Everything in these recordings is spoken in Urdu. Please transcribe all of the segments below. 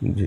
جی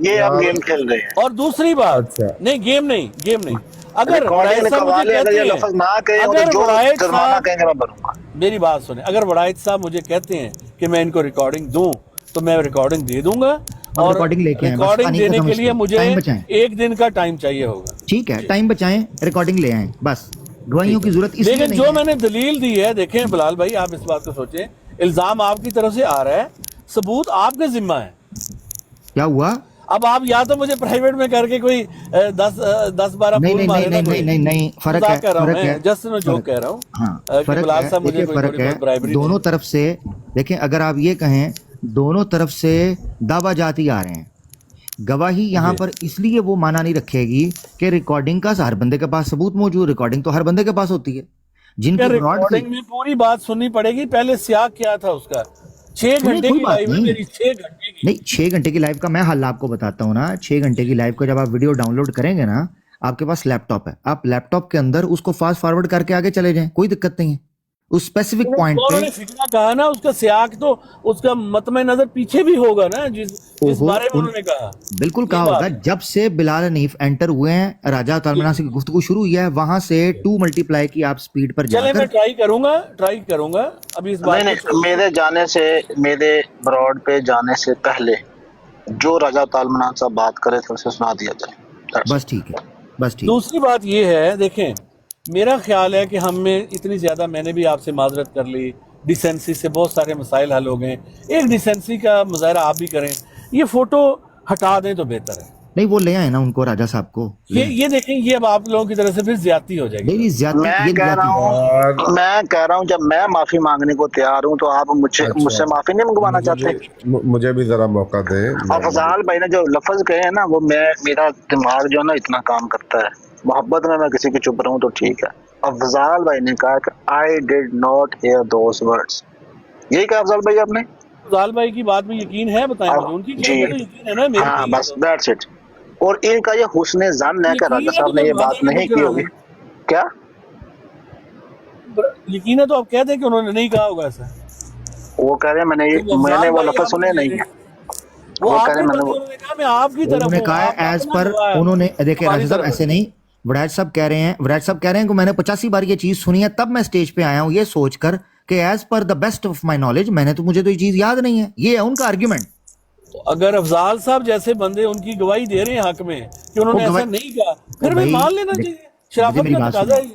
یہ اب گیم کھیل رہے ہیں۔ اور دوسری بات اچھا نہیں گیم نہیں اگر ریکارڈنگ وڑائچ صاحب مجھے نکالے، اگر کہتے یہ ہیں، لفظ نہ کہے تو اگر جو وڑائچ جرمانہ صاحب کہیں گے میں بھروں گا۔ میری بات سنیں، اگر وڑائچ صاحب مجھے کہتے ہیں کہ میں ان کو ریکارڈنگ دوں تو میں ریکارڈنگ دے دوں گا، ہم اور ریکارڈنگ لے کے آئیں، بس ریکارڈنگ کہانی دینے ختم کے اس لیے کی، مجھے ٹائم بچائیں، 1 دن کا ٹائم چاہیے ہوگا۔ ٹھیک ہے ٹائم بچائیں، ریکارڈنگ لے آئیں، بس گواہیوں کی ضرورت اس لیے لیکن نہیں جو ہے۔ میں نے دلیل دی ہے، دیکھیں بلال بھائی آپ اس بات کو سوچیں، الزام آپ کی طرف سے آ رہا ہے، ثبوت آپ کے ذمہ ہے۔ کیا ہوا؟ اب آپ یا تو مجھے پرائیویٹ میں کر کے کوئی 10-12 نہیں پھول نہیں مارے نہیں نا، نہیں نہیں نہیں فرق ہے، مذاق کر رہا ہوں فرق میں، ہے، جسٹ نو جوک کہہ رہا ہوں ہاں کہ فرق بلال ہے، صاحب مجھے دیکھیے کوئی فرق تھوڑی ہے بہت برائبری دونوں دیں۔ طرف سے۔ دیکھیں اگر آپ یہ کہیں دونوں طرف سے دعویٰ جات ہی آ رہے ہیں، گواہی یہاں جی پر اس لیے وہ معنی نہیں رکھے گی کہ ریکارڈنگ کا ہر بندے کے پاس ثبوت موجود، ریکارڈنگ تو ہر بندے کے پاس ہوتی ہے جن کیا کی فراڈ تھی۔ ریکارڈنگ میں پوری بات سننی پڑے گی؟ پہلے سیاق کیا تھا اس کا؟ 6 سنیں گھنٹے کوئی کی بات لائیو ہے نہیں، میری، 6 گھنٹے کی۔ نہیں 6 گھنٹے کی لائیو کا میں حل آپ کو بتاتا ہوں نا۔ 6 گھنٹے کی لائیو کا جب آپ ویڈیو ڈاؤن لوڈ کریں گے نا، آپ کے پاس لیپ ٹاپ ہے، آپ لیپ ٹاپ کے اندر اس کو فاسٹ فارورڈ کر کے آگے چلے جائیں، کوئی دقت نہیں ہے۔ اس اسپیسیفک پوائنٹ انہوں پہ نے فکرہ کہا نا، اس کا سیاق تو اس کا مطمع نظر پیچھے بھی ہوگا نا، جس بارے میں انہوں نے کہا، بالکل یہ کہا بات ہوگا ہے۔ جب سے بلال حنیف انٹر ہوئے ہیں، راجہ طالمنان سے گفتگو شروع ہوئی ہے، وہاں سے 2 ملٹی پلائی کی آپ سپیڈ پر جا چلے کر۔ میں ٹرائی کروں گا ابھی اس بات نہیں کو چھوڑ میرے جانے سے، میرے براڈ پہ جانے سے پہلے جو رجا طالمنان صاحب بات کرے تھے اسے سنا دیا جائے۔ That's بس it۔ ٹھیک ہے، بس ٹھیک ہے۔ دوسری بات یہ ہے، دیکھیں میرا خیال ہے کہ ہم میں اتنی زیادہ، میں نے بھی آپ سے معذرت کر لی، ڈیسنسی سے بہت سارے مسائل حل ہو گئے، ایک ڈیسنسی کا مظاہرہ آپ بھی کریں، یہ فوٹو ہٹا دیں تو بہتر ہے۔ نہیں وہ لے آئے نا ان کو، راجہ صاحب کو لے آئیں۔ یہ دیکھیں، یہ اب آپ لوگوں کی طرف سے پھر زیادتی ہو جائے گی۔ نہیں زیادتی، میں یہ کہہ زیادتی رہا ہوں جب میں معافی مانگنے کو تیار ہوں تو آپ مجھ سے معافی نہیں منگوانا چاہتے؟ مجھے بھی ذرا موقع دیں۔ افضال بھائی نے جو لفظ کہے ہیں نا، وہ میرا دماغ جو ہے نا اتنا کام کرتا ہے، محبت میں کسی کی چپ رہوں تو ٹھیک ہے۔ افضال بھائی نے کہا کہ I did not hear those words، یہی کہا افضال بھائی آپ نے؟ افضال بھائی کی بات میں یقین ہے، بتائیں اب مجھے، ان کی جی بات تو یقین ہے نا، میری ہاں، نہیں ہے بس تو۔ That's it. اور ان کا یہ حسن ظن ہے کہ یقین راجہ ہے صاحب تو نے پھر یہ بتا بات دیں نہیں کہ کی مجھ ہوگی۔ سے کیا یقین ہے تو آپ کہہ دیں کہ انہوں نے نہیں کہا ہوگا ایسا۔ وہ کہہ رہے ہیں میں نے وہ لفظ سنے نہیں ہیں۔ وہ وہ آپ کہہ رہے کے ہیں میں نے بندے، انہوں نے کہا میں آپ کی طرف انہوں نے ہوں، کہا ہے آپ ایز اپنا پر، گواہ، انہوں نے دیکھیں ہماری راجہ صاحب طرف ایسے نہیں، وڑائچ صاحب کہہ رہے ہیں کہ میں نے 85 بار یہ چیز سنی ہے، تب میں سٹیج پہ آیا ہوں یہ سوچ کر کہ as per the best of my knowledge مجھے تو یہ چیز یاد نہیں ہے۔ یہ ہے ان کا آرگیومنٹ۔ اگر افضال صاحب جیسے بندے ان کی گواہی دے رہے ہیں حق میں کہ انہوں نے ایسا نہیں کہا، پھر بھی مان لینا چاہیے، مجھے شرافت میری کا بات تقاضا سنیں،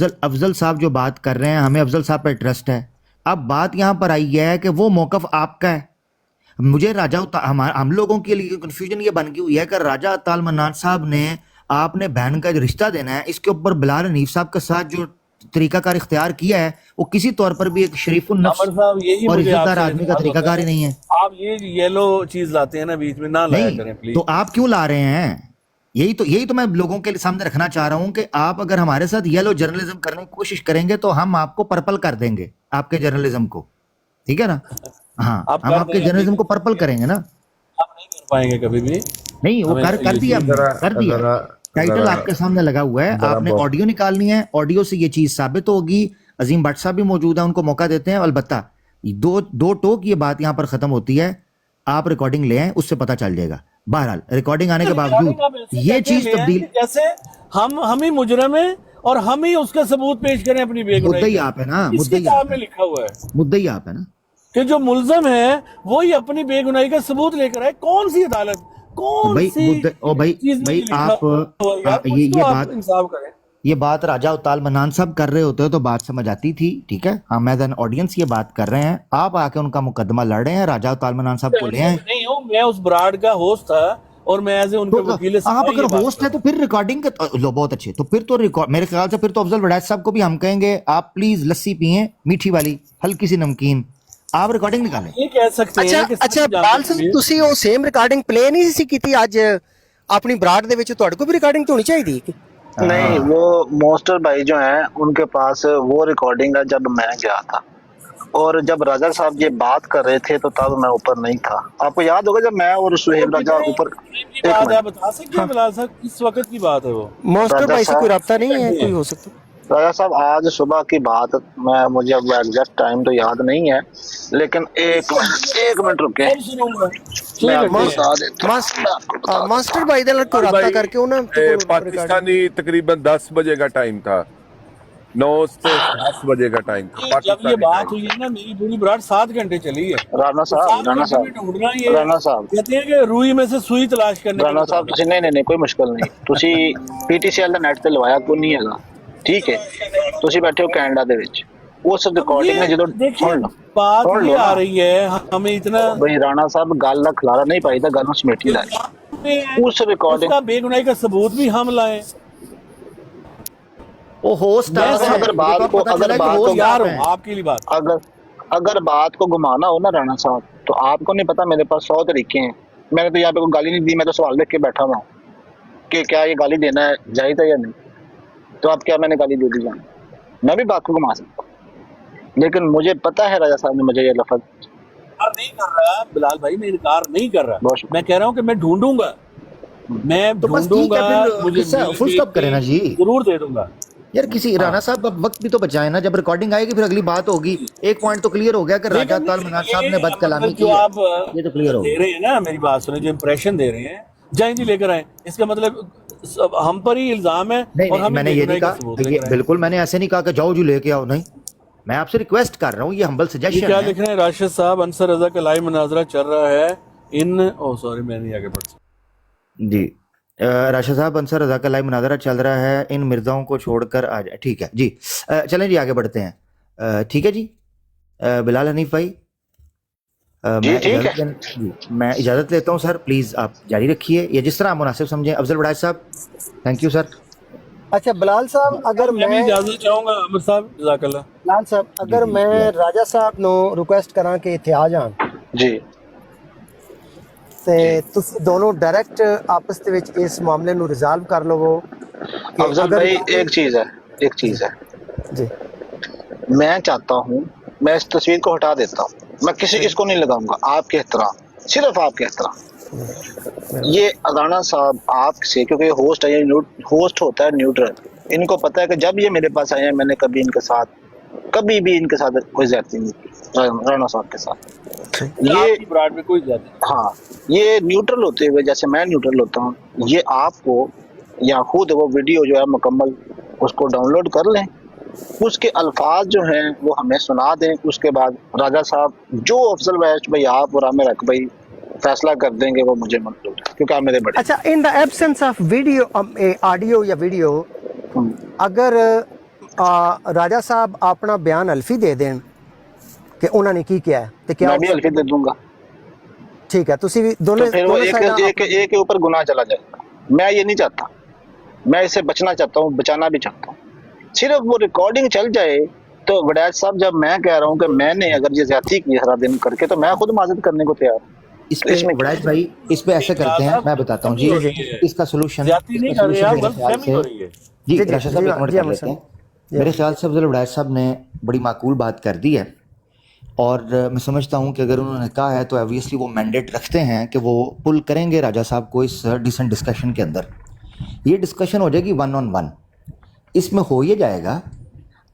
ہے۔ افضل صاحب جو بات کر رہے ہیں، ہمیں افضل صاحب پہ ٹرسٹ ہے۔ اب بات یہاں پر آئی ہے کہ وہ موقف آپ کا ہے۔ مجھے ہم لوگوں کے لیے کنفیوژن یہ بن گئی ہوئی ہے کہ راجہ طالمنان صاحب نے آپ نے بہن کا جو رشتہ دینا ہے، اس کے اوپر بلال حنیف صاحب کے ساتھ جو طریقہ کار اختیار کیا ہے، وہ کسی طور پر بھی ایک شریف النفس عمر صاحب، یہی اور مجھے عزت آپ دار سے آدمی کا اعتراض طریقہ ہوتا کار ہی نہیں ہے۔ آپ یہ یلو چیز لاتے ہیں نا بیچ میں، نہ لایا نہیں کریں پلیز۔ تو آپ کیوں لا رہے ہیں؟ یہی تو میں لوگوں کے سامنے رکھنا چاہ رہا ہوں کہ آپ اگر ہمارے ساتھ یلو جرنلزم کرنے کی کوشش کریں گے تو ہم آپ کو پرپل کر دیں گے، آپ کے جرنلزم کو، ٹھیک ہے نا؟ ہاں آپ ہم کر آپ کے دیں گے، جرنلزم کو پرپل کریں گے نا۔ آپ نہیں کر پائیں گے کبھی بھی۔ نہیں وہ کر دیا، کر دیا، ٹائٹل آپ کے سامنے لگا ہوا ہے، آپ نے آڈیو نکالنی ہے، آڈیو سے یہ چیز ثابت ہوگی۔ عظیم بٹ صاحب بھی موجود ہیں، ان کو موقع دیتے ہیں۔ البتہ دو ٹوک یہ بات یہاں پر ختم ہوتی ہے، آپ ریکارڈنگ لے آئیں، اس سے پتہ چل جائے گا۔ بہرحال ریکارڈنگ آنے کے باوجود یہ چیز تبدیل، جیسے ہم ہی مجرم ہیں اور ہم ہی اس کا ثبوت پیش کریں اپنی بے گناہی مدعی کا۔ آپ ہے نا، اس کتاب میں لکھا ہوا ہے مدعی آپ ہے نا۔ کہ جو ملزم ہے وہی اپنی بے گناہی کا ثبوت لے کر آئے۔ کون سی عدالت، کون سی چیز میں لکھا ہوا ہے؟ یار کچھ تو آپ انصاف کریں۔ یہ بات راجہ طالمنان صاحب کر رہے ہوتے تو بات سمجھ آتی تھی، ٹھیک ہے؟ ہم ایز این آڈینس یہ بات کر رہے ہیں، آپ آ کے ان کا مقدمہ لڑ رہے ہیں، راجہ طالمنان صاحب کو لے آئیں۔ نہیں ہوں، میں اس براڈ کا ہوسٹ تھا اور میں ایز ان کا وکیل آپ اگر ہوسٹ ہے تو پھر ریکارڈنگ کا لو، بہت اچھے، تو پھر تو میرے خیال سے پھر تو افضل وڑائچ صاحب کو بھی ہم کہیں گے آپ پلیز لسی پئیں، میٹھی والی، ہلکی سی نمکین، آپ ریکارڈنگ نکالیں۔ یہ کہہ سکتے ہیں کہ اچھا بال صاحب ਤੁਸੀਂ ਉਹ ਸੇਮ ਰਿਕਾਰਡਿੰਗ پلے ਨਹੀਂ ਸੀ ਕੀਤੀ ਅੱਜ ਆਪਣੀ ਬਰਾਡ ਦੇ ਵਿੱਚ؟ ਤੁਹਾਡੇ ਕੋਲ ਵੀ ਰਿਕਾਰਡਿੰਗ ਹੋਣੀ ਚਾਹੀਦੀ ਹੈ۔ نہیں، وہ مونسٹر بھائی جو ہیں ان کے پاس وہ ریکارڈنگ ہے جب میں گیا تھا، اور جب راجا صاحب یہ بات کر رہے تھے تو تب میں اوپر نہیں تھا. آپ کو یاد ہوگا جب میں اور سہیب راجا اوپر. ایک بات منٹ. آپ بتا سکتے ہیں بلال صاحب کس وقت کی بات ہے وہ؟ ماسٹر راجا بھائی سے صاحب- کوئی رابطہ نہیں ہے؟ کوئی ہو سکتا راجا صاحب آج صبح کی بات مجھے اب ایگزیکٹ ٹائم تو یاد نہیں ہے لیکن ایک منٹ رکے سب سنوں گا. میں آپ کو چلیں بتا دیتا ہوں. میں آپ کو بتا دیتا ماسٹر بھائی دے نال کوئی رابطہ کر کے انہاں پاکستانی تقریباً 10 بجے کا ٹائم تھا, 9 سے 10 بجے کا ٹائم تھا جب یہ پاکستانی بات ٹائم. ہوئی ہے نا میری پوری برات 7 گھنٹے چلی ہے. رانا تو صاحب 7 رانا گھنٹے میں صاحب ڈھونڈنا یہ رانا صاحب کہتے ہیں کہ روئی میں سے سوئی تلاش کرنے کے رانا مطابق. صاحب ਤੁਸੀਂ ਨਹੀਂ ਕੋਈ ਮੁਸ਼ਕਲ ਨਹੀਂ ਤੁਸੀਂ PTCL ਦਾ ਨੈਟ ਤੇ ਲਵਾਇਆ ਕੋਈ ਨਹੀਂ ਹੈਗਾ ਠੀਕ ਹੈ ਤੁਸੀਂ ਬੈਠੇ ਹੋ ਕੈਨੇਡਾ ਦੇ ਵਿੱਚ ਉਸ اب ਰਿਕਾਰਡਿੰਗ ਨੇ یہ ਜਦੋਂ دیکھیں ਸੁਣ ਲਓ بات ਸੁਣ یہ ਲਓ آ ਨਾ رہی ہے ہمیں اتنا ਬਈ ਰਾਣਾ ਸਾਹਿਬ ਗੱਲ ਦਾ ਖਲਾਰਾ ਨਹੀਂ ਪਾਈਦਾ ਗੱਲ ਨੂੰ ਸਮੇਟੀ ਦਾ اس اس ریکارڈنگ کا بے گناہی کا ثبوت بھی ہم لائیں. وہ ہوسٹ میں آپ ہیں, اگر مجھے بات تو کو پتہ اگر چلا کہ بات کو ہوسٹ تیار آپ ہوں ہیں. آپ کے لیے بات. اگر بات کو گھمانا ہو نا رانا صاحب تو آپ کو نہیں پتا میرے پاس 100 طریقے ہیں. میں نے تو یہاں پہ کوئی گالی نہیں دی, میں تو سوال لکھ کے بیٹھا ہوا ہوں کہ کیا یہ گالی دینا ہے جائز ہے یا نہیں. تو اب کیا میں نے گالی دے دی جانا, میں بھی بات کو گھما سکتا ہوں لیکن مجھے پتا ہے راجا صاحب نے مجھے یہ لفظ انکار نہیں کر رہا بلال بھائی, میں انکار نہیں کر رہا. بہت شکریہ. میں کہہ رہا ہوں کہ میں ڈھونڈوں گا, میں تو بس ڈھونڈوں ٹھیک ہے, گا, پھر مجھے قصہ مل فل اسٹاپ کریں نا جی. ضرور دے دوں گا. یار کسی رانا صاحب اب وقت بھی تو بچائے نا, جب ریکارڈنگ آئے گی پھر اگلی بات ہوگی. ایک پوائنٹ تو کلیئر ہو گیا کہ راجہ لیکن تال منار صاحب نے یہ بد کلامی مطلب کی جو ہے, آپ یہ تو کلیئر ہو دے گیا. رہے ہیں نا, میری بات سنیں, جو امپریشن دے رہے ہیں جائیں جی لے کر آئیں, اس کا مطلب ہم پر ہی الزام ہے نہیں اور نہیں, ہم میں نے ہی یہ بے نہیں گناہی کا کہا, ثبوت لے یہ کر آئیں. بالکل میں نے ایسے نہیں کہا کہ جاؤ جو لے کے آؤ, نہیں, میں آپ سے ریکویسٹ کر رہا ہوں, یہ ہمبل یہ سجیشن کیا ہے. لکھ رہے ہیں راشد صاحب؟ انصر رضا کا لائیو مناظرہ چل رہا ہے ان سوری میں نہیں آگے بڑھ سکتا. جی راشد صاحب, انصر رضا کا لائیو مناظرہ چل رہا ہے, ان مرزاؤں کو چھوڑ کر آ جائے. ٹھیک ہے جی, چلیں جی آگے بڑھتے ہیں. ٹھیک ہے جی, بلال حنیف بھائی میں اجازت لیتا ہوں سر, پلیز آپ جاری رکھیے یا جس طرح آپ مناسب سمجھیں. افضل وڑائچ صاحب, تھینک یو سر. اچھا بلال صاحب, اگر میں بھی اجازت چاہوں گا عامر صاحب, جزاک اللہ. بلال صاحب اگر میں راجا صاحب نو ریکویسٹ کراں کہ اتنے آ جان جی تے تسی دونوں ڈائریکٹ آپس دے وچ اس معاملے نو ریزالو کر لو کہ افضل اگر بھائی ایک چیز ہے جی میں چاہتا ہوں میں اس تصویر کو ہٹا دیتا ہوں, میں کسی اس کو نہیں لگاؤں گا, آپ کے احترام, صرف آپ کے احترام. یہ رانا صاحب آپ سے, کیونکہ ہوسٹ ہے, ہوسٹ ہوتا ہے نیوٹرل, ان کو پتہ ہے کہ جب یہ میرے پاس آئے ہیں میں نے کبھی بھی ان کے ساتھ کوئی زیادتی نہیں کی رانا صاحب کے ساتھ. یہ آپ کی براڈ میں کوئی زیادہ ہاں, یہ نیوٹرل ہوتے ہوئے جیسے میں نیوٹرل ہوتا ہوں, یہ آپ کو یا خود وہ ویڈیو جو ہے مکمل اس کو ڈاؤن لوڈ کر لیں, اس کے الفاظ جو ہیں وہ ہمیں سنا دیں. اس کے بعد راجا صاحب جو افضل وحش بھائی آپ اور عامر حق بھائی فیصلہ کر دیں گے وہ مجھے منظور ہے کیونکہ آپ میرے بڑے. اچھا, in the absence of video audio یا ویڈیو, اگر راجا صاحب اپنا بیان الفی دے دین کہ انہوں نے کی کیا ہے تو کیا میں بھی الفی دے دوں گا, ٹھیک ہے, تسی بھی تو دونوں پھر وہ ایک کے اوپر گناہ چلا جائے گا. میں یہ نہیں چاہتا, میں اس سے بچنا چاہتا ہوں, بچانا بھی چاہتا ہوں. صرف وہ ریکارڈنگ چل جائے تو وڈیج صاحب جب میں کہہ رہا ہوں کہ میں نے اگر یہ زیادتی کی سارا دن کر کے تو میں خود معذرت کرنے کو تیار ہوں. اس پہ وڑائچ بھائی, اس پہ ایسے کرتے ہیں, میں بتاتا ہوں جی اس کا سلوشن زیادتی نہیں کر رہے آپ, غلط فہمی ہو رہی ہے. جی راشد صاحب ایک منٹ کر لیتے ہیں. میرے خیال سے افضل وڑائچ صاحب نے بڑی معقول بات کر دی ہے, اور میں سمجھتا ہوں کہ اگر انہوں نے کہا ہے تو ایبویسلی وہ مینڈیٹ رکھتے ہیں کہ وہ پل کریں گے راجا صاحب کو اس ڈیسنٹ ڈسکشن کے اندر. یہ ڈسکشن ہو جائے گی 1-on-1, اس میں ہو یہ جائے گا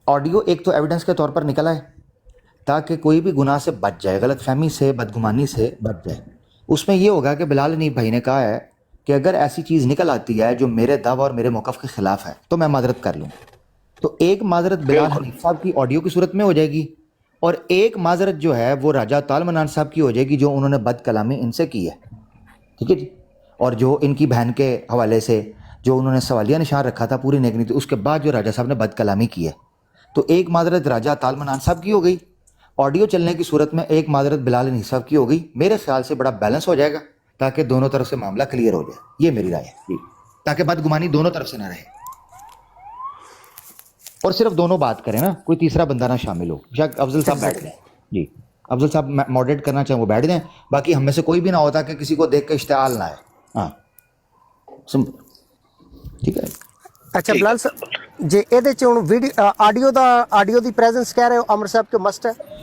آڈیو ایک تو ایویڈنس کے طور پر نکل آئے تاکہ کوئی بھی گناہ سے بچ جائے, غلط فہمی سے, بدگمانی سے بچ جائے. اس میں یہ ہوگا کہ بلال حنیف بھائی نے کہا ہے کہ اگر ایسی چیز نکل آتی ہے جو میرے دعویٰ اور میرے موقف کے خلاف ہے تو میں معذرت کر لوں. تو ایک معذرت بلال حنیف صاحب کی آڈیو کی صورت میں ہو جائے گی, اور ایک معذرت جو ہے وہ راجہ تال منان صاحب کی ہو جائے گی جو انہوں نے بد کلامی ان سے کی ہے. ٹھیک ہے جی, اور جو ان کی بہن کے حوالے سے جو انہوں نے سوالیہ نشان رکھا تھا پوری نیک نیتی, اس کے بعد جو راجہ صاحب نے بد کلامی کی ہے, تو ایک معذرت راجہ تال منان صاحب کی ہو گئی, آڈیو چلنے کی صورت میں ایک معذرت بلال حنیف صاحب کی ہو گئی. میرے خیال سے بڑا بیلنس ہو جائے گا تاکہ دونوں طرف سے معاملہ کلیئر ہو جائے. یہ میری رائے ہے جی, تاکہ بدگمانی دونوں طرف سے نہ رہے, اور صرف دونوں بات کریں نا, کوئی تیسرا بندہ نہ شامل ہو. شاید افضل صاحب بیٹھ جائیں. جی افضل صاحب ماڈریٹ کرنا چاہیں وہ بیٹھ جائیں, باقی ہم میں سے کوئی بھی نہ ہوتا کہ کسی کو دیکھ کے اشتعال نہ آئے. ہاں سمپل, ٹھیک ہے. اچھا بلال صاحب جی, یہ ویڈیو آڈیو دی پریزنس کہہ رہے ہو عمر صاحب کے مسٹ ہے؟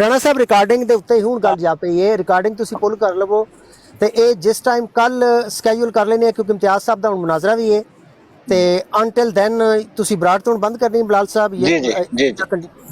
ਰਾਣਾ ਸਾਹਿਬ ਰਿਕਾਰਡਿੰਗ ਦੇ ਉੱਤੇ ਹੀ ਹੁਣ ਗੱਲ ਜਾ ਪਈ ਹੈ। ਰਿਕਾਰਡਿੰਗ ਤੁਸੀਂ ਪੁੱਲ ਕਰ ਲਵੋ ਤੇ ਇਹ ਜਿਸ ਟਾਈਮ ਕੱਲ ਸਕੇਡਿਊਲ ਕਰ ਲੈਣੇ ਆ, ਕਿਉਂਕਿ ਇਮਤਿਆਜ਼ ਸਾਹਿਬ ਦਾ ਹੁਣ ਮੁਨਾਜ਼ਰਾ ਵੀ ਹੈ ਤੇ ਅੰਟਿਲ ਦੈਨ ਤੁਸੀਂ ਬਰਾੜ ਤੋਂ ਬੰਦ ਕਰਨੀ ਹੈ ਬਲਾਲ ਸਾਹਿਬ।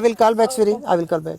will call back Siri, I will call back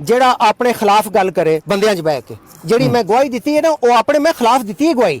ਜਿਹੜਾ ਆਪਣੇ ਖਿਲਾਫ ਗੱਲ ਕਰੇ ਬੰਦਿਆਂ 'ਚ ਬਹਿ ਕੇ। ਜਿਹੜੀ ਮੈਂ ਗਵਾਹੀ ਦਿੱਤੀ ਹੈ ਨਾ, ਉਹ ਆਪਣੇ ਮੈਂ ਖਿਲਾਫ ਦਿੱਤੀ ਹੈ ਗਵਾਹੀ।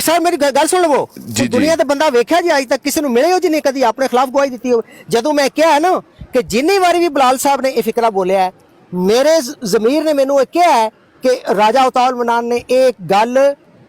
ਸਰ ਮੇਰੀ ਗੱਲ ਸੁਣ ਲਵੋ, ਦੁਨੀਆ ਦੇ ਬੰਦਾ ਵੇਖਿਆ ਜੀ ਅੱਜ ਤੱਕ ਕਿਸੇ ਨੂੰ ਮਿਲੇ ਹੋ ਜਿਹਨੇ ਕਦੀ ਆਪਣੇ ਖਿਲਾਫ ਗਵਾਹੀ ਦਿੱਤੀ ਹੋਵੇ? ਜਦੋਂ ਮੈਂ ਕਿਹਾ ਹੈ ਨਾ ਕਿ ਜਿੰਨੀ ਵਾਰੀ ਵੀ ਬਲਾਲ ਸਾਹਿਬ ਨੇ ਇਹ ਫਿਕਰਾ ਬੋਲਿਆ ਹੈ, ਮੇਰੇ ਜ਼ਮੀਰ ਨੇ ਮੈਨੂੰ ਇਹ ਕਿਹਾ ਹੈ ਕਿ ਰਾਜਾ ਅਤਾਉਲ ਮਨਾਨ ਨੇ ਇਹ ਗੱਲ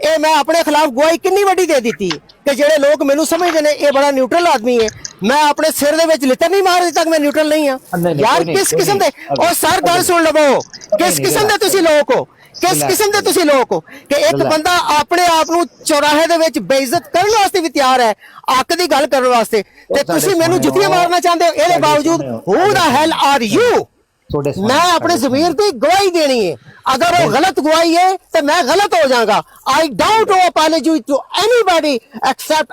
ਇਹ ਮੈਂ ਆਪਣੇ ਖਿਲਾਫ ਗਵਾਹੀ ਕਿੰਨੀ ਵੱਡੀ ਦੇ ਦਿੱਤੀ ਕਿ ਜਿਹੜੇ ਲੋਕ ਮੈਨੂੰ ਸਮਝਦੇ ਨੇ ਇਹ ਬੜਾ ਨਿਊਟਰਲ ਆਦਮੀ ਹੈ, ਮੈਂ ਆਪਣੇ ਸਿਰ ਦੇ ਵਿੱਚ ਲਿੱਤਰ ਨਹੀਂ ਮਾਰ ਦਿੱਤਾ ਕਿ ਮੈਂ ਨਿਊਟਰਲ ਨਹੀਂ ਹਾਂ। ਯਾਰ ਕਿਸ ਕਿਸਮ ਦੇ, ਉਹ ਸਰ ਗੱਲ ਸੁਣ ਲਵੋ, ਕਿਸ ਕਿਸਮ ਦੇ ਤੁਸੀਂ ਲੋਕ ਹੋ, ਕਿਸ ਕਿਸਮ ਦੇ ਤੁਸੀਂ ਲੋਕ ਹੋ ਕਿ ਇੱਕ ਬੰਦਾ ਆਪਣੇ ਆਪ ਨੂੰ ਚੌਰਾਹੇ ਦੇ ਵਿੱਚ ਬੇਇੱਜ਼ਤ ਕਰਨ ਵਾਸਤੇ ਵੀ ਤਿਆਰ ਹੈ, ਅੱਕ ਦੀ ਗੱਲ ਕਰਨ ਵਾਸਤੇ, ਤੇ ਤੁਸੀਂ ਮੈਨੂੰ ਜੁੱਤੀਆਂ ਮਾਰਨਾ ਚਾਹੁੰਦੇ ਹੋ। ਇਹਦੇ ਬਾਵਜੂਦ who the hell are you? ਮੈਂ ਆਪਣੇ ਜ਼ਮੀਰ ਦੀ ਗਵਾਹੀ ਦੇਣੀ ਹੈ, ਅਗਰ ਉਹ ਗਲਤ ਗਵਾਹੀ ਹੈ ਤੇ ਮੈਂ ਗਲਤ ਹੋ ਜਾਵਾਂਗਾ। I don't owe apology to anybody except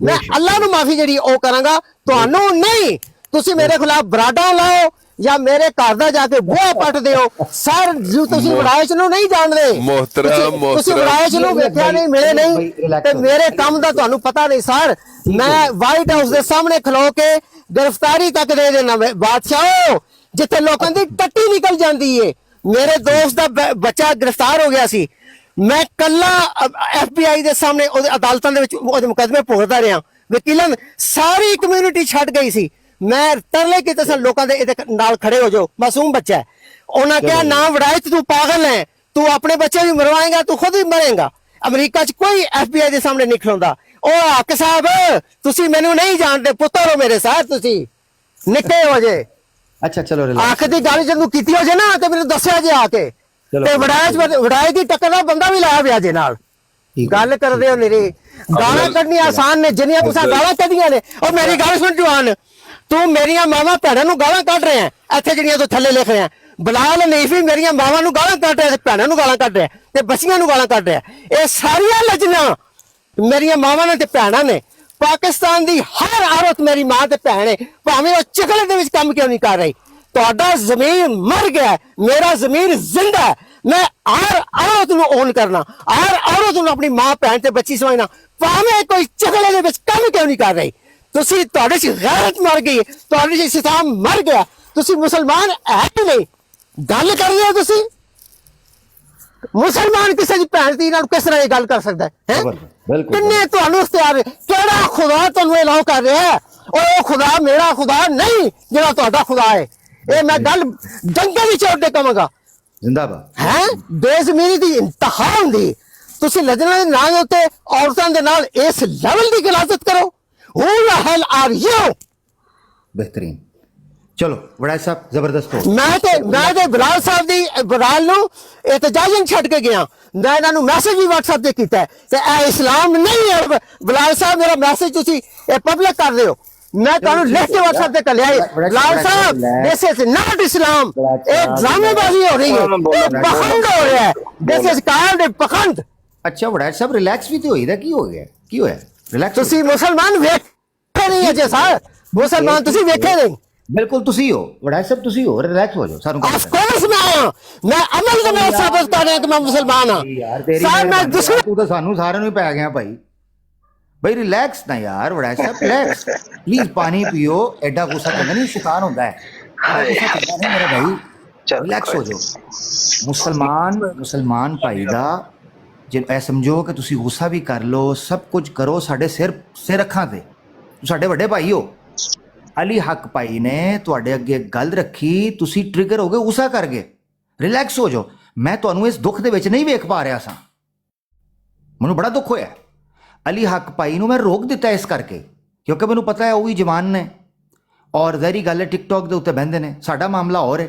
ਮੈਂ ਅੱਲਾਹ ਨੂੰ ਮਾਫੀ ਜਿਹੜੀ ਉਹ ਕਰਾਂਗਾ, ਤੁਹਾਨੂੰ ਨਹੀਂ। ਤੁਸੀਂ ਮੇਰੇ ਖਿਲਾਫ ਬਰਾਡਾ ਲਾਓ ਜਾਂ ਮੇਰੇ ਘਰ ਦਾ ਜਾ ਕੇ ਬੂਹਾ ਪੱਟ ਦਿਓ ਸਰ, ਤੁਸੀਂ ਵੜਾਇਚ ਨੂੰ ਨਹੀਂ ਜਾਣਦੇ, ਤੁਸੀਂ ਵੜਾਇਚ ਨੂੰ ਵੇਖਿਆ ਨਹੀਂ, ਮਿਲੇ ਨਹੀਂ, ਤੇ ਮੇਰੇ ਕੰਮ ਦਾ ਤੁਹਾਨੂੰ ਪਤਾ ਨਹੀਂ ਸਰ। ਮੈਂ ਵਾਈਟ ਹਾਊਸ ਦੇ ਸਾਹਮਣੇ ਖਲੋ ਕੇ ਗ੍ਰਿਫਤਾਰੀ ਤੱਕ ਦੇ ਦੇਣਾ ਬਾਦਸ਼ਾਹ, ਜਿੱਥੇ ਲੋਕਾਂ ਦੀ ਟੱਟੀ ਨਿਕਲ ਜਾਂਦੀ ਏ। ਮੇਰੇ ਦੋਸਤ ਦਾ ਬੱਚਾ ਗ੍ਰਿਫਤਾਰ ਹੋ ਗਿਆ ਸੀ, ਮੈਂ ਕੱਲਾ FBI ਦੇ ਸਾਹਮਣੇ ਉਹਦੇ ਅਦਾਲਤਾਂ ਦੇ ਵਿੱਚ ਉਹਦੇ ਮੁਕੱਦਮੇ ਭੁਗਤਦਾ ਰਿਹਾ, ਵਕੀਲਾਂ ਸਾਰੀ ਕਮਿਊਨਿਟੀ ਛੱਡ ਗਈ ਸੀ। ਮੈਂ ਤਰਲੇ ਕੀਤੇ ਸਨ ਲੋਕਾਂ ਦੇ, ਇਹਦੇ ਨਾਲ ਖੜੇ ਹੋ ਜਾਓ, ਮਾਸੂਮ ਬੱਚਾ ਹੈ। ਉਹਨਾਂ ਕਿਹਾ ਨਾ ਵੜਾਇਚ, ਤੂੰ ਪਾਗਲ ਹੈ, ਤੂੰ ਆਪਣੇ ਬੱਚੇ ਵੀ ਮਰਵਾਏਗਾ, ਤੂੰ ਖੁਦ ਵੀ ਮਰੇਗਾ। ਅਮਰੀਕਾ 'ਚ ਕੋਈ FBI ਦੇ ਸਾਹਮਣੇ ਨਹੀਂ ਖਲੋਂਦਾ। ਉਹ ਹੱਕ ਸਾਹਿਬ ਤੁਸੀਂ ਮੈਨੂੰ ਨਹੀਂ ਜਾਣਦੇ, ਪੁੱਤਰ ਹੋ ਮੇਰੇ ਸਾਥ, ਤੁਸੀਂ ਨਿੱਕੇ ਹੋ ਜੇ। ਅੱਛਾ ਚਲੋ ਅੱਖ ਦੀ ਗੱਲ ਜਦੋਂ ਕੀਤੀ ਹੋ ਜੇ ਨਾ ਤੇ ਮੈਨੂੰ ਦੱਸਿਆ ਜੇ ਆ ਕੇ, ਤੇ ਵੜਾਇਚ ਦੀ ਟੱਕਰ ਦਾ ਬੰਦਾ ਵੀ ਲਾਇਆ ਪਿਆ ਜੇ ਨਾਲ। ਗੱਲ ਕਰਦੇ ਹੋ ਮੇਰੀ ਗਾਲਾਂ ਕੱਢਣੀਆਂ ਆਸਾਨ ਨੇ, ਜਿੰਨੀਆਂ ਤੁਸੀਂ ਗਾਲਾਂ ਕੱਢੀਆਂ ਨੇ। ਉਹ ਮੇਰੀ ਗੱਲ ਸੁਣ ਜਵਾਨ, ਤੂੰ ਮੇਰੀਆਂ ਮਾਵਾਂ ਭੈਣਾਂ ਨੂੰ ਗਾਲਾਂ ਕੱਢ ਰਿਹਾ ਇੱਥੇ ਜਿਹੜੀਆਂ ਤੂੰ ਥੱਲੇ ਲਿਖ ਰਿਹਾ। ਬਲਾਲ ਹਨੀਫੀ ਮੇਰੀਆਂ ਮਾਵਾਂ ਨੂੰ ਗਾਲਾਂ ਕੱਢ ਰਿਹਾ, ਤੇ ਭੈਣਾਂ ਨੂੰ ਗਾਲਾਂ ਕੱਢ ਰਿਹਾ, ਤੇ ਬੱਚੀਆਂ ਨੂੰ ਗਾਲਾਂ ਕੱਢ ਰਿਹਾ। ਇਹ ਸਾਰੀਆਂ ਲਜਣਾ ਮੇਰੀਆਂ ਮਾਵਾਂ ਨੇ ਤੇ ਭੈਣਾਂ ਨੇ। ਪਾਕਿਸਤਾਨ ਦੀ ਹਰ ਔਰਤ ਮੇਰੀ ਮਾਂ ਤੇ ਭੈਣ ਹੈ, ਭਾਵੇਂ ਉਹ ਚਕਲੇ ਦੇ ਵਿੱਚ ਕੰਮ ਕਿਉਂ ਨਹੀਂ ਕਰ ਰਹੀ। ਤੁਹਾਡਾ ਜ਼ਮੀਰ ਮਰ ਗਿਆ, ਮੇਰਾ ਜ਼ਮੀਰ ਜ਼ਿੰਦਾ ਹੈ। ਮੈਂ ਹਰ ਔਰਤ ਨੂੰ ਓਨ ਕਰਨਾ, ਹਰ ਔਰਤ ਨੂੰ ਆਪਣੀ ਮਾਂ ਭੈਣ ਤੇ ਬੱਚੀ ਸਮਝਣਾ, ਭਾਵੇਂ ਕੋਈ ਚਕਲੇ ਦੇ ਵਿੱਚ ਕੰਮ ਕਿਉਂ ਨਹੀਂ ਕਰ ਰਹੀ। ਤੁਸੀਂ, ਤੁਹਾਡੇ 'ਚ ਗੈਰਤ ਮਰ ਗਈ, ਤੁਹਾਡੇ 'ਚ ਇਸਲਾਮ ਮਰ ਗਿਆ, ਤੁਸੀਂ ਮੁਸਲਮਾਨ ਹੈ ਨਹੀਂ। ਗੱਲ ਕਰ ਰਹੇ ਹੋ ਤੁਸੀਂ, ਮੁਸਲਮਾਨ ਕਿਸੇ ਦੀ ਭੈਣ ਦੀ ਨਾਲ ਕਿਸ ਤਰ੍ਹਾਂ ਇਹ ਗੱਲ ਕਰ ਸਕਦਾ ਹੈ? ਕਿੰਨੇ ਤੁਹਾਨੂੰ ਇਖਤਿਆਰ, ਕਿਹੜਾ ਖੁਦਾ ਤੁਹਾਨੂੰ ਅਲਾਉ ਕਰ ਰਿਹਾ ਹੈ? ਉਹ ਖੁਦਾ ਮੇਰਾ ਖੁਦਾ ਨਹੀਂ ਜਿਹੜਾ ਤੁਹਾਡਾ ਖੁਦਾ ਹੈ। ਇਹ ਮੈਂ ਗੱਲ ਡੰਗੇ ਦੀ ਚੋਟ ਤੇ ਕਹਾਂਗਾ। ਜ਼ਿੰਦਾਬਾਦ ਹੈ ਬੇਜ਼ਮੀਨੀ ਦੀ ਇੰਤਹਾ ਹੁੰਦੀ। ਤੁਸੀਂ ਲਜਣਾ ਦੇ ਨਾਂ ਉੱਤੇ ਔਰਤਾਂ ਦੇ ਨਾਲ ਇਸ ਲੈਵਲ ਦੀ ਗਲਾਜ਼ਤ ਕਰੋ। Who the hell are you? ਬਿਹਤਰੀਨ। ਚਲੋ ਵੜਾਇਚ ਸਾਹਿਬ ਜ਼ਬਰਦਸਤ ਹੋ। ਮੈਂ ਤੇ ਬਲਾਲ ਸਾਹਿਬ ਦੀ ਬਲਾਲ ਨੂੰ ਇਤਜਾਜ਼ਨ ਛੱਡ ਕੇ ਗਿਆ। ਮੈਂ ਇਹਨਾਂ ਨੂੰ ਮੈਸੇਜ ਵੀ WhatsApp ਤੇ ਕੀਤਾ ਹੈ ਕਿ ਇਹ ਇਸਲਾਮ ਨਹੀਂ ਹੈ। ਬਲਾਲ ਸਾਹਿਬ ਮੇਰਾ ਮੈਸੇਜ ਤੁਸੀਂ ਇਹ ਪਬਲਿਕ ਕਰ ਦਿਓ। ਮੈਂ ਤੁਹਾਨੂੰ ਲਿਖ ਕੇ WhatsApp ਤੇ ਕੱਲਿਆ ਹੈ। ਬਲਾਲ ਸਾਹਿਬ this is not Islam। ਇਹ ਡਰਾਮੇਬਾਜ਼ੀ ਹੋ ਰਹੀ ਹੈ, ਇਹ ਪਖੰਡ ਹੋ ਰਿਹਾ ਹੈ। This is called ਪਖੰਡ। ਅੱਛਾ ਵੜਾਇਚ ਸਾਹਿਬ ਰਿਲੈਕਸ ਵੀ ਤੇ ਹੋਈਦਾ, ਕੀ ਹੋ ਗਿਆ, ਕੀ ਹੋਇਆ? ਰਿਲੈਕਸ ਤੁਸੀਂ ਮੁਸਲਮਾਨ ਵੇਖੇ ਨਹੀਂ ਅਜੇ ਸਰ, ਮੁਸਲਮਾਨ ਤੁਸੀਂ ਵੇਖੇ ਨਹੀਂ। ਬਿਲਕੁਲ ਤੁਸੀਂ ਹੋ ਵੜਾਇਚ ਸਾਹਿਬ, ਤੁਸੀਂ ਹੋ, ਰਿਲੈਕਸ ਹੋ ਜਾਓ। ਸਾਨੂੰ ਆਫ ਕੋਰਸ ਮੈਂ ਅਮਲ ਦੇ ਨਾਲ ਸਾਬਤ ਕਰ ਰਿਹਾ ਕਿ ਮੈਂ ਮੁਸਲਮਾਨ ਹਾਂ ਯਾਰ। ਤੇਰੀ ਸਰ ਮੈਂ ਦੁਸ਼ਮਣ, ਤੂੰ ਤਾਂ ਸਾਨੂੰ ਸਾਰਿਆਂ ਨੂੰ ਹੀ ਪੈ ਗਿਆ ਭਾਈ। ਭਾਈ ਰਿਲੈਕਸ ਨਾ ਯਾਰ ਵੜਾਇਚ ਸਾਹਿਬ, ਰਿਲੈਕਸ ਪਲੀਜ਼। ਪਾਣੀ ਪੀਓ, ਐਡਾ ਗੁੱਸਾ ਕਰਨਾ ਨਹੀਂ, ਸ਼ੈਤਾਨ ਹੁੰਦਾ ਹੈ। ਗੁੱਸਾ ਕਰਨਾ ਨਹੀਂ ਮੇਰਾ ਭਾਈ, ਰਿਲੈਕਸ ਹੋ ਜਾਓ। ਮੁਸਲਮਾਨ ਭਾਈ ਦਾ ਜੇ ਐ ਸਮਝੋ ਕਿ ਤੁਸੀਂ ਗੁੱਸਾ ਵੀ ਕਰ ਲਓ, ਸਭ ਕੁਝ ਕਰੋ, ਸਾਡੇ ਸਿਰ ਅੱਖਾਂ ਤੇ ਸਾਡੇ ਵੱਡੇ ਭਾਈ ਹੋ। ਅਲੀ ਹੱਕ ਭਾਈ ਨੇ ਤੁਹਾਡੇ ਅੱਗੇ ਗੱਲ ਰੱਖੀ, ਤੁਸੀਂ ਟ੍ਰਿਗਰ ਹੋ ਗਏ, ਗੁੱਸਾ ਕਰ ਗਏ। ਰਿਲੈਕਸ ਹੋ ਜਾਓ। ਮੈਂ ਤੁਹਾਨੂੰ ਇਸ ਦੁੱਖ ਦੇ ਵਿੱਚ ਨਹੀਂ ਵੇਖ ਪਾ ਰਿਹਾ ਸਾਂ, ਮੈਨੂੰ ਬੜਾ ਦੁੱਖ ਹੋਇਆ। ਅਲੀ ਹੱਕ ਭਾਈ ਨੂੰ ਮੈਂ ਰੋਕ ਦਿੱਤਾ ਇਸ ਕਰਕੇ ਕਿਉਂਕਿ ਮੈਨੂੰ ਪਤਾ ਹੈ ਉਹ ਵੀ ਜਵਾਨ ਨੇ, ਔਰ ਜ਼ਾਹਿਰੀ ਗੱਲ ਹੈ ਟਿਕਟੌਕ ਦੇ ਉੱਤੇ ਬਹਿੰਦੇ ਨੇ। ਸਾਡਾ ਮਾਮਲਾ ਹੋਰ ਹੈ,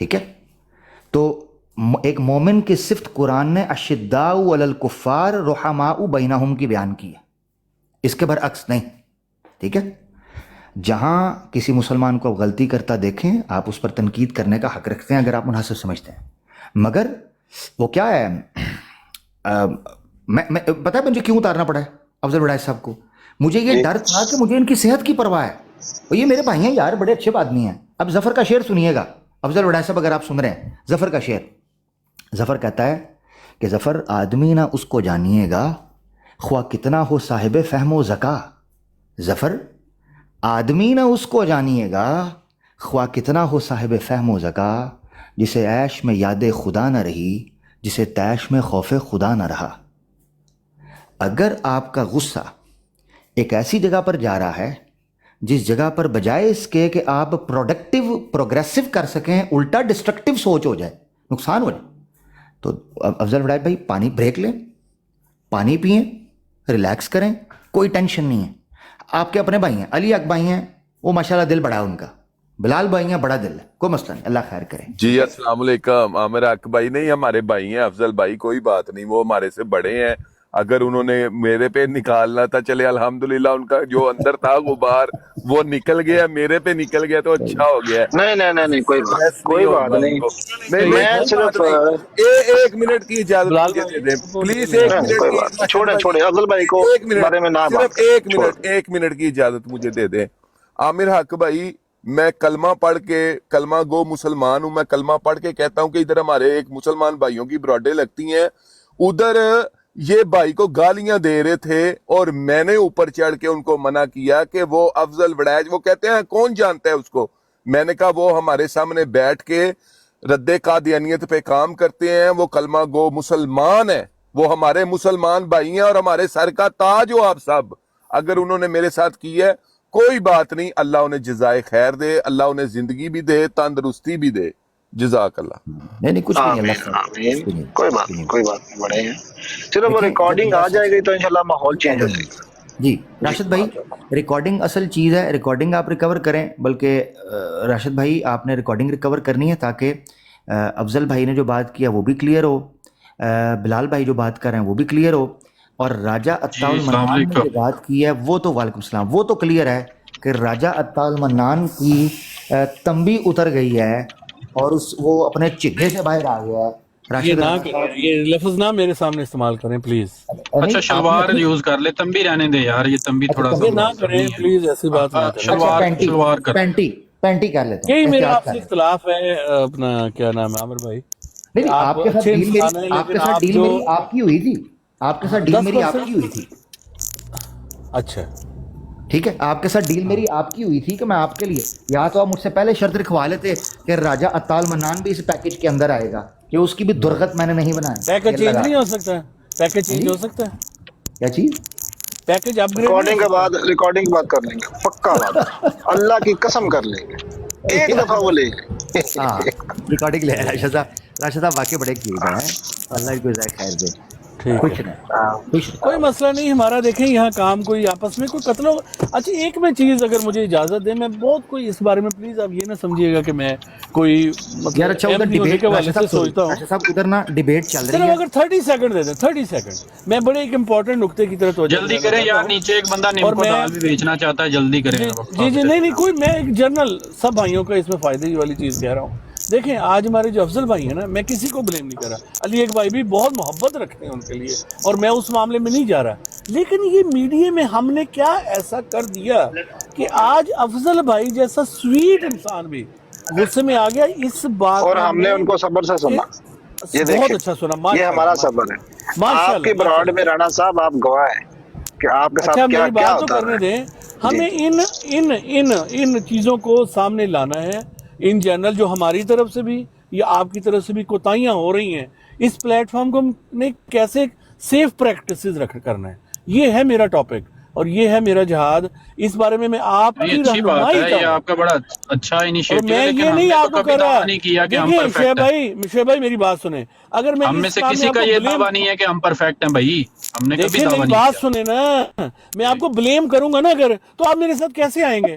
ٹھیک ہے. تو ایک مومن کی صفت قرآن نے اشداء علی الکفار رحماء بینہم کی بیان کی ہے، اس کے برعکس نہیں. ٹھیک ہے. جہاں کسی مسلمان کو غلطی کرتا دیکھیں آپ اس پر تنقید کرنے کا حق رکھتے ہیں اگر آپ مناسب سمجھتے ہیں، مگر وہ کیا ہے، پتہ ہے مجھے کیوں اتارنا پڑا ہے افضل وڈائچ صاحب کو؟ مجھے یہ ڈر تھا کہ مجھے ان کی صحت کی پرواہ ہے، اور یہ میرے بھائی ہیں یار، بڑے اچھے آدمی ہیں. اب ظفر کا شعر سنیے گا افضل وڈائچ صاحب، اگر آپ سن رہے ہیں ظفر کا شعر. ظفر کہتا ہے کہ ظفر آدمی نہ اس کو جانیے گا خواہ کتنا ہو صاحب فہم و ذکا. ظفر آدمی نہ اس کو جانیے گا خواہ کتنا ہو صاحب فہم و ذکا، جسے عیش میں یاد خدا نہ رہی، جسے تیش میں خوف خدا نہ رہا. اگر آپ کا غصہ ایک ایسی جگہ پر جا رہا ہے جس جگہ پر بجائے اس کے کہ آپ پروگریسو کر سکیں، الٹا ڈسٹرکٹیو سوچ ہو جائے، نقصان ہو جائے، تو افضل وڈائچ بھائی پانی بریک لیں، پانی پئیں، ریلیکس کریں، کوئی ٹینشن نہیں ہے. آپ کے اپنے بھائی ہیں، علی اک بھائی ہیں، وہ ماشاءاللہ دل بڑا ہے ان کا، بلال بھائی ہیں بڑا دل ہے، کوئی مسئلہ نہیں، اللہ خیر کرے. جی السلام علیکم. عامر حق بھائی نہیں ہمارے بھائی ہیں، افضل بھائی کوئی بات نہیں، وہ ہمارے سے بڑے ہیں. اگر انہوں نے میرے پہ نکالنا تھا، چلے الحمدللہ ان کا جو اندر تھا غبار وہ نکل گیا، میرے پہ نکل گیا تو اچھا ہو گیا. نہیں کوئی بات نہیں. میں صرف ایک منٹ کی اجازت مجھے دے دیں پلیز، ایک منٹ کوئی کی، بات چھوڑے افضل بھائی کو ایک منٹ، بارے میں نہ بات صرف ایک منٹ کی اجازت مجھے دے دیں. عامر حق بھائی، میں کلمہ پڑھ کے، کلمہ گو مسلمان ہوں، میں کلمہ پڑھ کے کہتا ہوں کہ ادھر ہمارے ایک مسلمان بھائیوں کی براڈیں لگتی ہیں، ادھر یہ بھائی کو گالیاں دے رہے تھے اور میں نے اوپر چڑھ کے ان کو منع کیا کہ وہ افضل وڈائچ، وہ کہتے ہیں کون جانتا ہے اس کو. میں نے کہا وہ ہمارے سامنے بیٹھ کے رد قادیانیت پہ کام کرتے ہیں، وہ کلمہ گو مسلمان ہے، وہ ہمارے مسلمان بھائی ہیں اور ہمارے سر کا تاج ہو آپ سب. اگر انہوں نے میرے ساتھ کی ہے کوئی بات نہیں، اللہ انہیں جزائے خیر دے، اللہ انہیں زندگی بھی دے، تندرستی بھی دے. جزاک اللہ. نہیں کچھ نہیں، اللہ خیر. آمین. کوئی بات نہیں بڑے ہیں. صرف وہ ریکارڈنگ آ جائے گی تو انشاءاللہ ماحول چینج ہو جائے گا. جی راشد بھائی، ریکارڈنگ اصل چیز ہے، ریکارڈنگ آپ ریکور کریں، بلکہ راشد بھائی آپ نے ریکارڈنگ ریکور کرنی ہے تاکہ افضل بھائی نے جو بات کیا وہ بھی کلیئر ہو، بلال بھائی جو بات کر رہے ہیں وہ بھی کلیئر ہو، اور راجہ عطا المنان نے جو بات کی ہے وہ تو وعلیکم السلام، وہ تو کلیئر ہے کہ راجہ عطا المنان کی تنبی اتر گئی ہے اور وہ اپنے چگھے سے باہر آ گیا ہے. یہ نہ کریں، یہ لفظ نہ میرے سامنے استعمال کریں پلیز. اچھا شلوار یوز کر لے، تنبی رہنے دے یار، یہ تنبی تھوڑا سا یہ نہ کریں پلیز، ایسی بات نہ کریں. شلوار کر، پینٹی کر لیتا ہوں. یہی میرا آپ سے اختلاف ہے. اپنا کیا نام ہے عامر بھائی، نہیں آپ کے ساتھ ڈیل میری آپ کے ساتھ ڈیل میری آپ کی ہوئی تھی، آپ کے ساتھ ڈیل میری آپ کی ہوئی تھی. اچھا ٹھیک ہے، آپ کے ساتھ ڈیل میری آپ کی ہوئی تھی کہ میں آپ کے لیے، یا تو آپ مجھ سے پہلے شرط رکھوا لیتے کہ راجہ عطا المنان بھی اس پیکج کے اندر آئے گا، کہ اس کی بھی درغت میں نے نہیں بنایا. پیکج چینج نہیں ہو سکتا ہے، پیکج چینج ہو سکتا ہے، کیا چیز؟ پیکج اپ ریکارڈنگ کے بعد کر لیں گے، پکا بات، اللہ کی قسم کر لیں گے، ایک دفعہ وہ لے لیں. ہاں ریکارڈنگ لے راشد صاحب واقعی بڑے کیے گئے ہیں، اللہ کو جزائے خیر دے. ٹھیک ہے، کوئی مسئلہ نہیں ہمارا. دیکھیں یہاں کام کوئی آپس میں کوئی قتل ہو. اچھا ایک میں چیز اگر مجھے اجازت دیں، میں بہت کوئی اس بارے میں پلیز آپ یہ نہ سمجھیے گا کہ میں کوئی یار اچھا ادھر ڈیبیٹ سوچتا ہوں. صاحب ادھر نا ڈیبیٹ چل رہی ہے، اگر 30 سیکنڈ دے دیں، 30 سیکنڈ میں بڑے ایک امپورٹنٹ نقطے کی طرف توجہ جلدی کریں یار، نیچے ایک بندہ نیمکو دال بھی بیچنا چاہتا ہے، جلدی کریں. جی نہیں کوئی، میں ایک جنرل سب بھائیوں کا اس میں فائدے والی چیز کہہ رہا ہوں. دیکھیں آج ہمارے جو افضل بھائی ہیں نا، میں کسی کو بلیم نہیں کر رہا، علی ایک بھائی بھی بہت محبت رکھتے ہیں ان کے لیے، اور میں اس معاملے میں نہیں جا رہا، لیکن یہ میڈیا میں ہم نے کیا ایسا کر دیا کہ آج افضل بھائی جیسا سویٹ انسان بھی غصے میں آ گیا اس بات. اور ہم نے ان کو صبر سے سنا، یہ بہت اچھا سنا، یہ ہمارا صبر ہے. آپ کی براڈ میں رانا صاحب آپ گواہ ہیں کہ آپ کے ساتھ کیا کیا ہوتا ہے. کرنے دیں ہمیں ان چیزوں کو سامنے لانا ہے، ان جنرل جو ہماری طرف سے بھی یا آپ کی طرف سے بھی کوتاہیاں ہو رہی ہیں، اس پلیٹ فارم کو ہم نے کیسے سیف پریکٹسز کرنا ہے، یہ ہے میرا ٹاپک اور یہ ہے میرا جہاد. اس بارے میں آپ کی اچھی بات رہنمائی ہے، یہ آپ کا بڑا اچھا انیشیٹو ہے، لیکن میں یہ نہیں آپ کو کر رہا. دیکھیں شعیب بھائی میری بات سنیں، اگر میں ہم میں سے کسی کا یہ دعویٰ نہیں ہے کہ ہم پرفیکٹ ہیں بھائی، ہم نے کبھی دعویٰ نہیں کیا. بات سنیں نا، میں آپ کو بلیم کروں گا نا اگر، تو آپ میرے ساتھ کیسے آئیں گے؟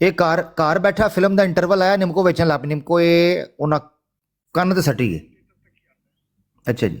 ਇਹ ਕਾਰ ਬੈਠਾ ਫਿਲਮ ਦਾ ਇੰਟਰਵਲ ਆਇਆ, ਨਿੰਮਕੋ ਵੇਚਣ ਲੱਗ ਪਈ। ਨਿੰਮਕੋ ਇਹ ਉਹਨਾਂ ਕੰਨ ਤੇ ਸੱਟੀ ਗਈ। ਅੱਛਾ ਜੀ।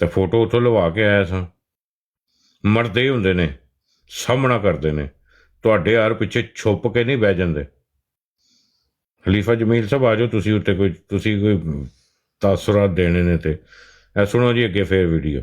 ਤੇ ਫੋਟੋ ਉੱਥੋਂ ਲਵਾ ਕੇ ਆਇਆ ਸਾਂ। ਮਰਦੇ ਹੀ ਹੁੰਦੇ ਨੇ, ਸਾਹਮਣਾ ਕਰਦੇ ਨੇ, ਤੁਹਾਡੇ ਯਾਰ ਪਿੱਛੇ ਛੁਪ ਕੇ ਨਹੀਂ ਬਹਿ ਜਾਂਦੇ। ਖਲੀਫਾ ਜਮੀਲ ਸਾਹਿਬ ਆ ਜਾਓ, ਤੁਸੀਂ ਕੋਈ ਤਾਸੁਰਾਤ ਦੇਣੇ ਨੇ ਤੇ ਇਹ ਸੁਣੋ ਜੀ ਅੱਗੇ ਫੇਰ ਵੀਡੀਓ।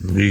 ਜੀ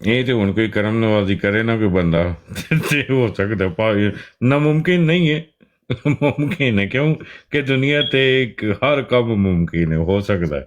ਇਹ ਤੇ ਹੁਣ ਕੋਈ ਕਰਮ ਨਵਾਜ਼ੀ ਕਰੇ ਨਾ ਕੋਈ ਬੰਦਾ ਤੇ ਹੋ ਸਕਦਾ ਭਾਵੇਂ ਨਾਮੁਮਕਿਨ ਨਹੀਂ ਹੈ, ਮੁਮਕਿਨ ਹੈ। ਕਿਉਂ ਕਿ ਦੁਨੀਆ ਤੇ ਹਰ ਕੰਮ ਮੁਮਕਿਨ ਹੈ, ਹੋ ਸਕਦਾ ਹੈ,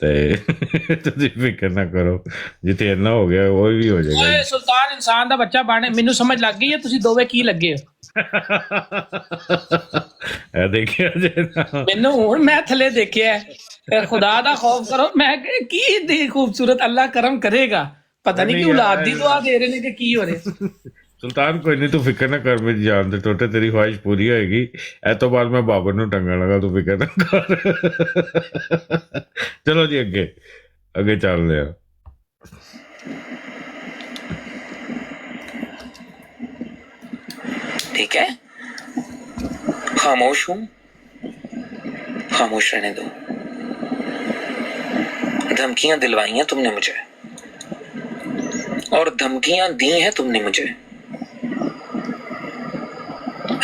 ਤੇ ਤੁਸੀਂ ਫਿਕਰ ਨਾ ਕਰੋ, ਜਿੱਥੇ ਇੰਨਾ ਹੋ ਗਿਆ ਉਹ ਵੀ ਹੋ ਜਾਏਗਾ। ਓਏ ਸੁਲਤਾਨ ਇਨਸਾਨ ਦਾ ਬੱਚਾ ਬਣ, ਮੈਨੂੰ ਸਮਝ ਲੱਗ ਗਈ ਹੈ ਤੁਸੀਂ ਦੋਵੇਂ ਕੀ ਲੱਗੇ ਹੋ। ਇਹ ਦੇਖਿਆ ਜੇ ਨਾ, ਮੈਨੂੰ ਹੁਣ ਮੈਂ ਥੱਲੇ ਦੇਖਿਆ اے خدا دا خوف کرو. میں کہ کی دی خوبصورت اللہ کرم کرے گا. پتہ نہیں کہ اولاد دی دعا دے رہے نے کہ کی ہو رہے. سلطان کوئی نہیں، تو فکر نہ کر، میری جان دے ٹوٹے، تیری خواہش پوری ہوئے گی. ایتوار میں بابر نو ٹنگن لگا، تو فکر نہ کر. چلو جی اگے چل رہے ہیں. ٹھیک ہے، خاموش ہوں، خاموش رہنے دو. دھمکیاں دلوائی ہیں تم نے مجھے، اور دھمکیاں دی ہیں تم نے مجھے،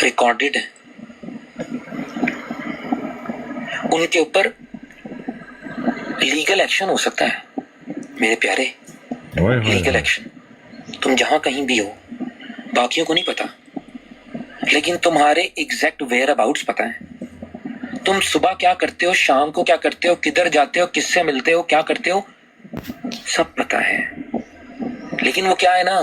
ریکارڈڈ ہیں. ان کے اوپر لیگل ایکشن ہو سکتا ہے میرے پیارے، لیگل ایکشن. تم جہاں کہیں بھی ہو، باقیوں کو نہیں پتا، لیکن تمہارے ایگزیکٹ ویئر اباؤٹس پتہ ہیں. تم صبح کیا کرتے ہو، شام کو کیا کرتے ہو، کدھر جاتے ہو، کس سے ملتے ہو، کیا کرتے ہو، سب پتہ ہے. لیکن وہ کیا ہے نا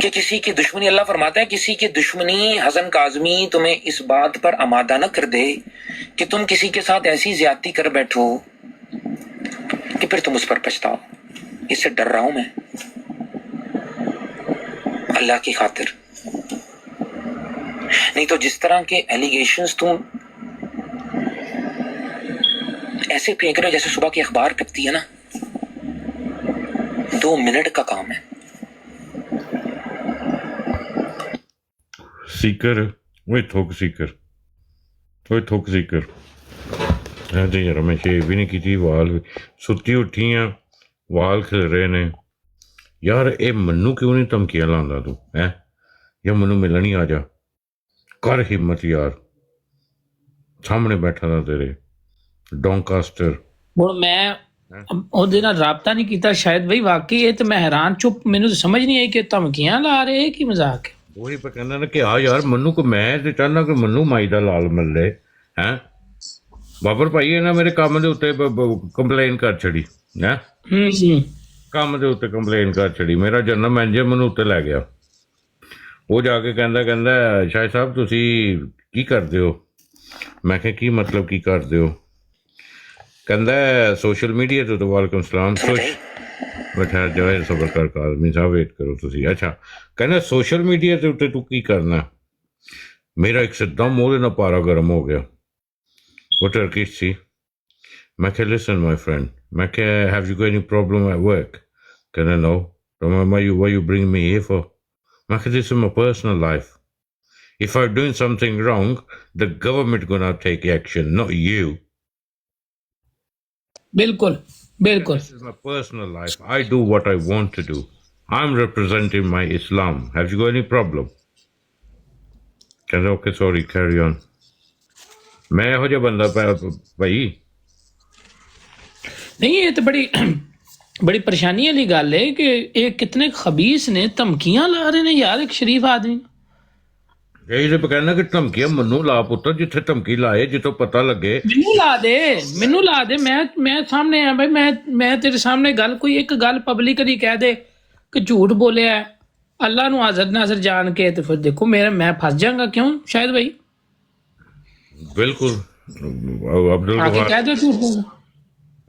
کہ کسی کی دشمنی، اللہ فرماتا ہے کسی کی دشمنی حزن کاظمی تمہیں اس بات پر آمادہ نہ کر دے کہ تم کسی کے ساتھ ایسی زیادتی کر بیٹھو کہ پھر تم اس پر پچھتاؤ. اس سے ڈر رہا ہوں میں اللہ کی خاطر. نہیں تو جس طرح کے ایلیگیشنز تم ایسے پھینک رہے ہو جیسے صبح کی اخبار پکتی ہے نا، 2 منٹ کا کام ہے. سیکر وہی تھوک سیکر، وہی تھوک سیکر. جی یار میں شیو بھی نہیں کی تھی، وال ستی اٹھی ہیں، وال کھل رہے نے. یار اے منو کیوں نہیں دھمکیاں لانا تو ہے، یا منو ملن ہی آ جا، کر ہمت یار، سامنے بیٹھا تھا تیرے ڈونکاسٹر. ہن میں ਉਹਦੇ ਨਾਲ رابطہ نہیں کیتا شاید بھائی واقعی یہ تو میں حیران چپ، مینوں سمجھ نہیں آئی کہ دھمکیاں لا رہے ہیں کہ مذاق ہے. وہی پہ کہنا نا کہ یار منو کو میں تو چاہنا کہ منو مائی دا لال ملے ہیں. بابر بھائی ہے نا میرے کام دے اتنے کمپلین کر چھڑی ہے، کام دے اتنے کمپلین کر چھڑی. میرا جنرل مینیجر منو اتنے لے گیا، وہ جا کے کہندا شاہد صاحب تسی کی کرتے ہو. میں کہ کی مطلب کی کرتے ہو؟ کہندا سوشل میڈیا تو وعلیکم السلام بیٹھا جائے صبر کر آدمی صاحب ویٹ کرو تسی. اچھا کہنا سوشل میڈیا کے اتنے تو کی کرنا. میرا ایک دم وہ نہ پارا گرم ہو گیا. وہ ٹرکش تھی. میں کہ لسن مائی فرینڈ، میں کہ have you got any problem at work? کہنا no. why you bring me here for؟ میں کہ this is my personal life. If I'm doing something wrong, the government gonna take action, not you. بالکل بالکل. This is my personal life. I do what I want to do. I'm representing my Islam. Have you got any problem? کہتے اوکے سوری کیری آن. میں یہو جہ بندہ بھائی نہیں، یہ تو بڑی پریشانی والی گل ہے کہ یہ کتنے خبیث نے دھمکیاں لا رہے ہیں یار ایک شریف آدمی. یہی تو کہنا کہ دھمکیاں منو لا پتر، جتھے دھمکی لائے جتوں پتہ لگے. مینوں لا دے میں سامنے آ بھائی، میں تیرے سامنے گل کوئی ایک گل پبلکلی کہہ دے کہ جھوٹ بولیا ہے اللہ نو حاضر ناظر جان کے، تو پھر دیکھو میں پھنس جاؤں گا. کیوں شاید بھائی؟ بالکل. کہہ دو جھوٹ بولنا.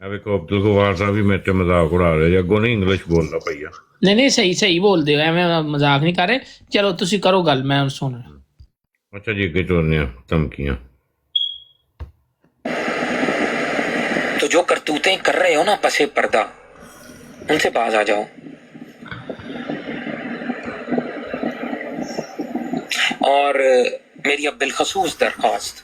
عبد الغفار صاحب بھی میرے مذاق اڑا رہے، اگوں نہیں انگلش بولنا پیا. نہیں صحیح بول دے ہو، میں مذاق نہیں کر رہے. چلو تسی کرو گل، میں سن رہا. اچھا جی اگے چلنے ہیں دھمکیاں. تو جو کرتوتیں کر رہے ہو نا پسے پردہ، ان سے باز آ جاؤ. اور میری اب بالخصوص درخواست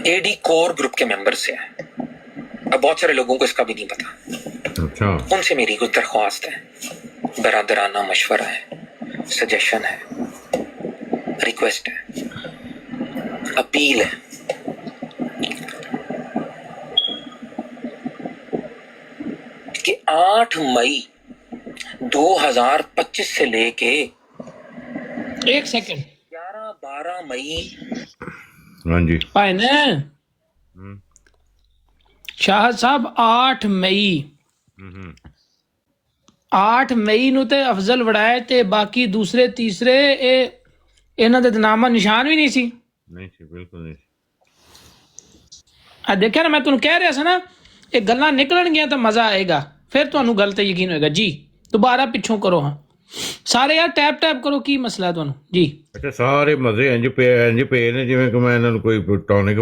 اے ڈی کور گروپ کے ممبر سے ہے. اب بہت سارے لوگوں کو اس کا بھی نہیں پتا. اچھا ان سے میری کچھ درخواست ہے، برادرانہ مشورہ ہے، سجیشن ہے، ریکویسٹ ہے، اپیل ہے. کہ 8 مئی 2025 سے لے کے ایک سیکنڈ 11-12 مئی ہاں جی بھائی نے شاہد صاحب 8 مئی نو تے افضل وڑائے تے باقی دوسرے تیسرے ਇਹਨਾਂ ਦੇ ਤਾਂ ਨਾਮਾ ਨਿਸ਼ਾਨ ਵੀ ਨਹੀਂ ਸੀ। ਨਹੀਂ ਸੀ, ਬਿਲਕੁਲ ਨਹੀਂ ਸੀ। ਆ ਦੇਖਿਆ ਨਾ, ਮੈਂ ਤੁਹਾਨੂੰ ਕਹਿ ਰਿਹਾ ਸੀ ਨਾ, ਇਹ ਗੱਲਾਂ ਨਿਕਲਣਗੀਆਂ ਤਾਂ ਮਜ਼ਾ ਆਏਗਾ, ਫਿਰ ਤੁਹਾਨੂੰ ਗੱਲ ਤੇ ਯਕੀਨ ਹੋਏਗਾ। ਜੀ ਦੁਬਾਰਾ ਪਿੱਛੋਂ ਕਰੋ, ਹਾਂ ਸਾਰੇ ਯਾਰ ਟੈਪ ਟੈਪ ਕਰੋ, ਕੀ ਮਸਲਾ ਤੁਹਾਨੂੰ ਜੀ? ਅੱਛਾ, ਸਾਰੇ ਮਜ਼ੇ ਇੰਜ ਪਏ ਨੇ ਜਿਵੇਂ ਕਿ ਮੈਂ ਇਹਨਾਂ ਨੂੰ ਕੋਈ ਟੌਨਿਕ